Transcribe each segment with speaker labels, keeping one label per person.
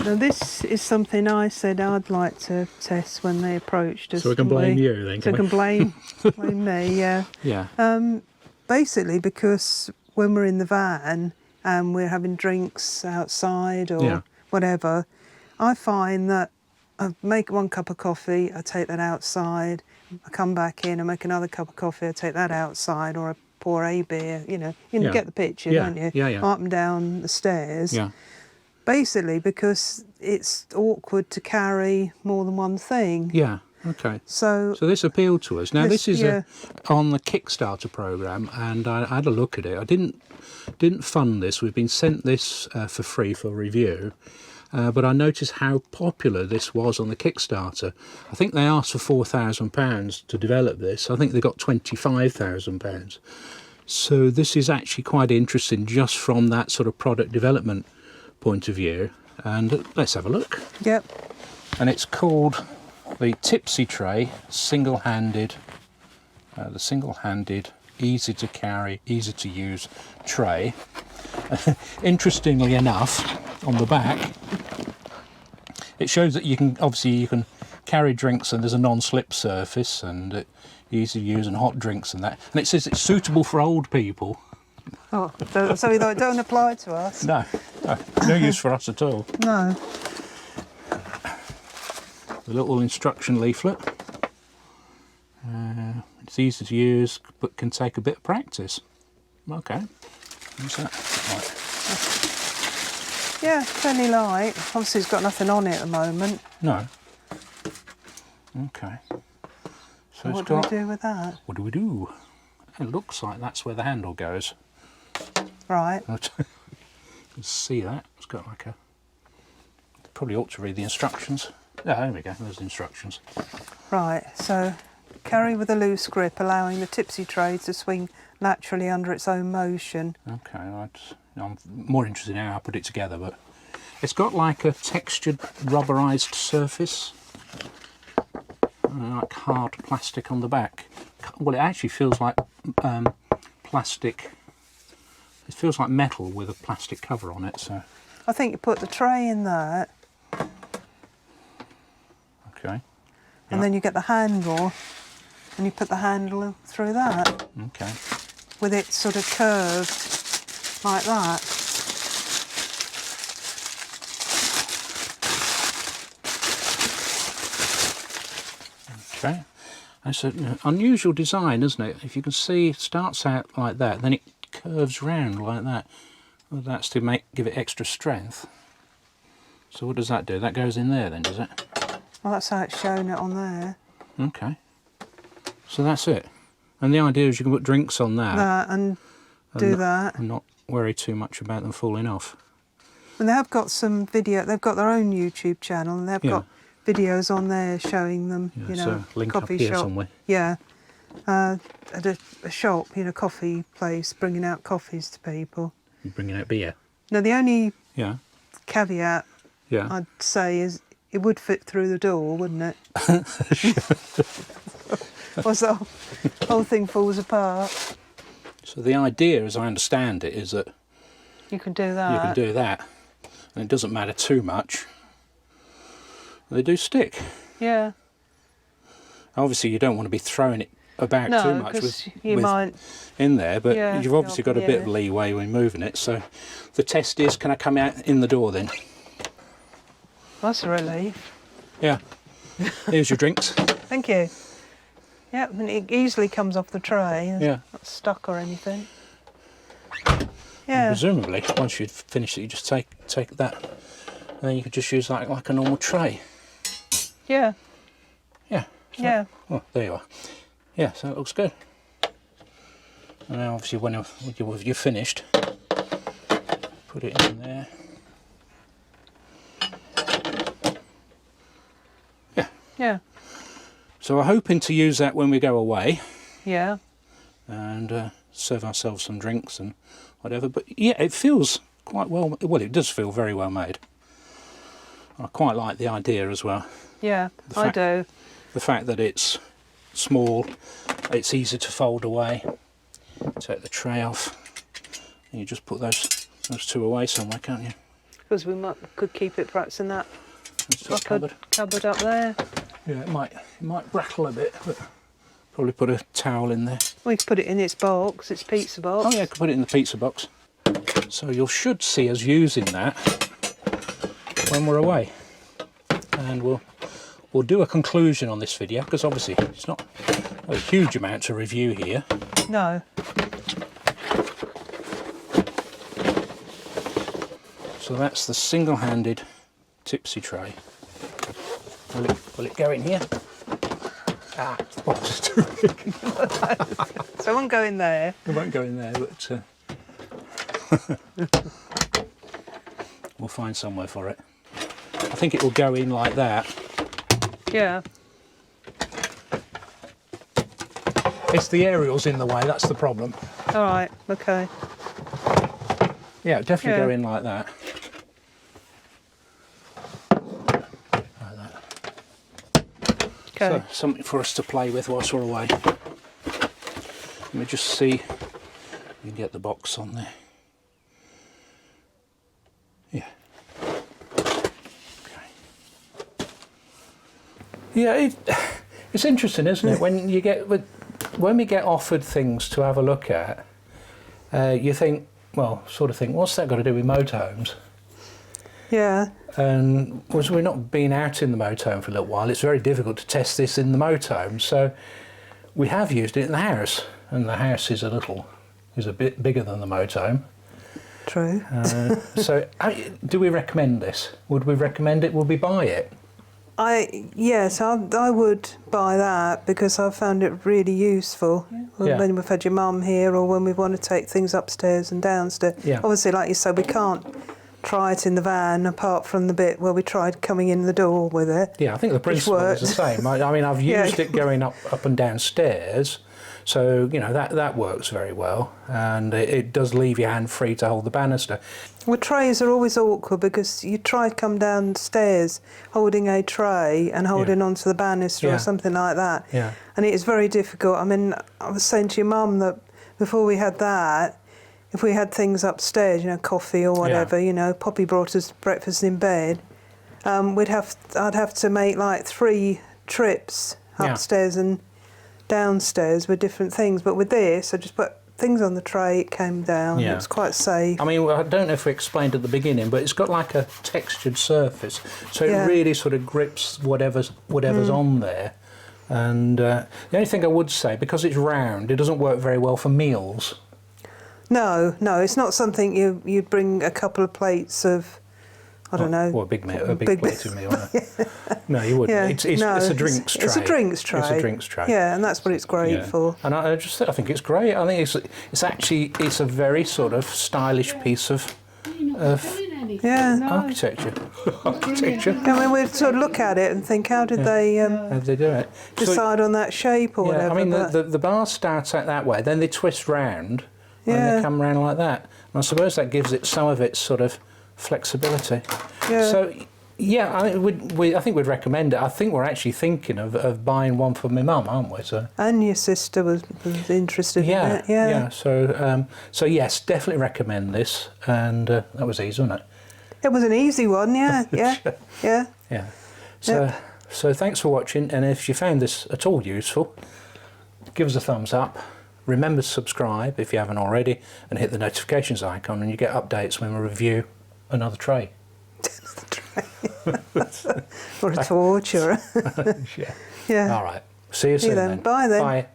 Speaker 1: Now this is something I said I'd like to test when they approached us.
Speaker 2: So we can blame you then,
Speaker 1: So we can blame me, yeah.
Speaker 2: Yeah.
Speaker 1: Basically because when we're in the van and we're having drinks outside or whatever, I find that I make 1 cup of coffee, I take that outside, I come back in, I make another cup of coffee, I take that outside, or I pour a beer, you know. You get the picture, don't you?
Speaker 2: Yeah, yeah.
Speaker 1: Up and down the stairs.
Speaker 2: Yeah.
Speaker 1: Basically because it's awkward to carry more than one thing.
Speaker 2: Yeah. Okay.
Speaker 1: So
Speaker 2: this appealed to us. Now this is
Speaker 1: yeah.
Speaker 2: on the Kickstarter program, and I had a look at it. I didn't fund this. We've been sent this for free for review, but I noticed how popular this was on the Kickstarter. I think they asked for £4,000 to develop this. I think they got £25,000. So this is actually quite interesting, just from that sort of product development point of view. And let's have a look.
Speaker 1: Yep.
Speaker 2: And it's called the Tipsi Tray single-handed, easy to carry, easy to use tray. Interestingly enough, on the back it shows that you can carry drinks, and there's a non-slip surface, and easy to use, and hot drinks and that. And it says it's suitable for old people.
Speaker 1: Oh, so it don't apply to us?
Speaker 2: No, no use for us at all.
Speaker 1: No.
Speaker 2: The little instruction leaflet. It's easy to use, but can take a bit of practice. Okay. What's that? Right.
Speaker 1: Yeah, fairly light. Obviously it's got nothing on it at the moment.
Speaker 2: No. Okay. So
Speaker 1: what do we do with that?
Speaker 2: What do we do? It looks like that's where the handle goes.
Speaker 1: Right.
Speaker 2: You can see that. It's got like a... Probably ought to read the instructions. Yeah, there we go. There's the instructions.
Speaker 1: Right, so carry with a loose grip, allowing the tipsy tray to swing naturally under its own motion.
Speaker 2: Okay, I'm more interested in how I put it together, but it's got like a textured rubberized surface, like hard plastic on the back. Well, it actually feels like plastic. It feels like metal with a plastic cover on it. So
Speaker 1: I think you put the tray in there.
Speaker 2: Okay.
Speaker 1: And then you get the handle, and you put the handle through that.
Speaker 2: Okay.
Speaker 1: With it sort of curved like that.
Speaker 2: Okay. That's an unusual design, isn't it? If you can see, it starts out like that, then it curves round like that. Well, that's to give it extra strength. So what does that do? That goes in there then, does it?
Speaker 1: Well, that's how it's showing it on there.
Speaker 2: Okay. So that's it. And the idea is you can put drinks on that.
Speaker 1: And do that.
Speaker 2: And not worry too much about them falling off.
Speaker 1: And they have got some video, they've got their own YouTube channel, and they've got videos on there showing them, you know,
Speaker 2: so link
Speaker 1: coffee
Speaker 2: up here
Speaker 1: shop.
Speaker 2: somewhere.
Speaker 1: Yeah. At a shop, you know, coffee place, bringing out coffees to people.
Speaker 2: You're bringing out beer.
Speaker 1: Now, the only
Speaker 2: Yeah.
Speaker 1: caveat I'd say is it would fit through the door, wouldn't it? Or so the whole thing falls apart.
Speaker 2: So the idea, as I understand it, is that
Speaker 1: you can do that.
Speaker 2: You can do that, and it doesn't matter too much. They do stick.
Speaker 1: Yeah.
Speaker 2: Obviously, you don't want to be throwing it about too much with in there, but you've obviously got a bit of leeway when moving it. So the test is, can I come out in the door then?
Speaker 1: That's a relief.
Speaker 2: Yeah. Here's your drinks.
Speaker 1: Thank you. Yeah, and it easily comes off the tray. It's not stuck or anything. Yeah.
Speaker 2: And presumably, once you've finished it, you just take that, and then you can just use that like a normal tray.
Speaker 1: Yeah.
Speaker 2: Yeah. So,
Speaker 1: yeah.
Speaker 2: Oh, there you are. Yeah, so it looks good. And now, obviously, when you're finished, put it in there. Yeah.
Speaker 1: Yeah.
Speaker 2: So we're hoping to use that when we go away.
Speaker 1: Yeah.
Speaker 2: And serve ourselves some drinks and whatever. But yeah, it feels quite well. Well, it does feel very well made. I quite like the idea as well.
Speaker 1: Yeah, I do.
Speaker 2: The fact that it's small, it's easy to fold away. Take the tray off, and you just put those two away somewhere, can't you?
Speaker 1: suppose we could keep it perhaps in that cupboard up there.
Speaker 2: Yeah, it might rattle a bit, but probably put a towel in there.
Speaker 1: We could put it in its box, its pizza box.
Speaker 2: Oh yeah, I could put it in the pizza box. So you should see us using that when we're away, and we'll do a conclusion on this video, because obviously it's not a huge amount to review here.
Speaker 1: No.
Speaker 2: So that's the single-handed Tipsi Tray. Will it go in here? Ah, the box is too big.
Speaker 1: So it won't go in there.
Speaker 2: It won't go in there, but we'll find somewhere for it. I think it will go in like that.
Speaker 1: Yeah.
Speaker 2: It's the aerial's in the way, that's the problem.
Speaker 1: All right, okay.
Speaker 2: Yeah, it'll definitely go in like that. Like that.
Speaker 1: Okay.
Speaker 2: So, something for us to play with whilst we're away. Let me just see if we can get the box on there. Yeah. Okay. Yeah, it's interesting, isn't it? When we get offered things to have a look at, you think, well, sort of think, what's that got to do with motorhomes?
Speaker 1: Yeah.
Speaker 2: And because we've not been out in the motorhome for a little while, it's very difficult to test this in the motorhome. So we have used it in the house, and the house is a bit bigger than the motorhome.
Speaker 1: True.
Speaker 2: So do we recommend this? Would we recommend it? Would we buy it?
Speaker 1: Yes, I would buy that, because I've found it really useful.
Speaker 2: Yeah.
Speaker 1: When we've had your mum here, or when we want to take things upstairs and downstairs.
Speaker 2: Yeah.
Speaker 1: Obviously, like you said, we can't try it in the van, apart from the bit where we tried coming in the door with it.
Speaker 2: Yeah, I think the principle is the same. I mean, I've used it going up and down stairs, so you know that works very well, and it does leave your hand free to hold the banister.
Speaker 1: Well, trays are always awkward, because you try to come downstairs holding a tray and holding onto the banister or something like that.
Speaker 2: Yeah.
Speaker 1: And it is very difficult. I mean, I was saying to your mum that before we had that, if we had things upstairs, you know, coffee or whatever, you know, Poppy brought us breakfast in bed, I'd have to make like 3 trips upstairs and downstairs with different things. But with this, I just put things on the tray, it came down. It was quite safe.
Speaker 2: I mean, I don't know if we explained at the beginning, but it's got like a textured surface, so it really sort of grips whatever's on there. And the only thing I would say, because it's round, it doesn't work very well for meals. No,
Speaker 1: it's not something you'd bring a couple of plates of, I don't know.
Speaker 2: Or a big plate of meal. No, you wouldn't.
Speaker 1: Yeah.
Speaker 2: It's a drinks tray.
Speaker 1: It's a drinks tray.
Speaker 2: It's a drinks tray.
Speaker 1: Yeah, and that's what it's great for.
Speaker 2: And I think it's great. I think it's a very sort of stylish piece of architecture.
Speaker 1: I mean, we sort of look at it and think, how did they
Speaker 2: do it?
Speaker 1: decide on that shape or whatever?
Speaker 2: I mean, the bar starts out that way, then they twist round, and they come round like that. And I suppose that gives it some of its sort of flexibility.
Speaker 1: Yeah.
Speaker 2: So, yeah, I think we'd recommend it. I think we're actually thinking of buying one for my mum, aren't we? So.
Speaker 1: And your sister was interested in it.
Speaker 2: Yeah. So yes, definitely recommend this. And that was easy, wasn't it?
Speaker 1: It was an easy one, yeah.
Speaker 2: Yeah. So thanks for watching, and if you found this at all useful, give us a thumbs up. Remember to subscribe if you haven't already, and hit the notifications icon, and you get updates when we review another tray.
Speaker 1: Or a torch, or
Speaker 2: Yeah. All right. See you soon then.
Speaker 1: Bye then.
Speaker 2: Bye.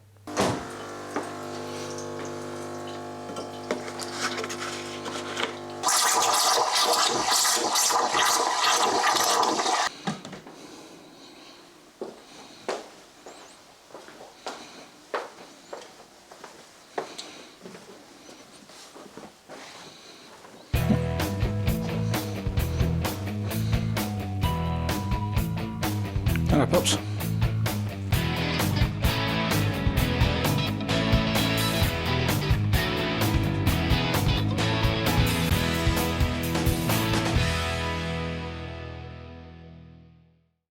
Speaker 2: Hello, pups.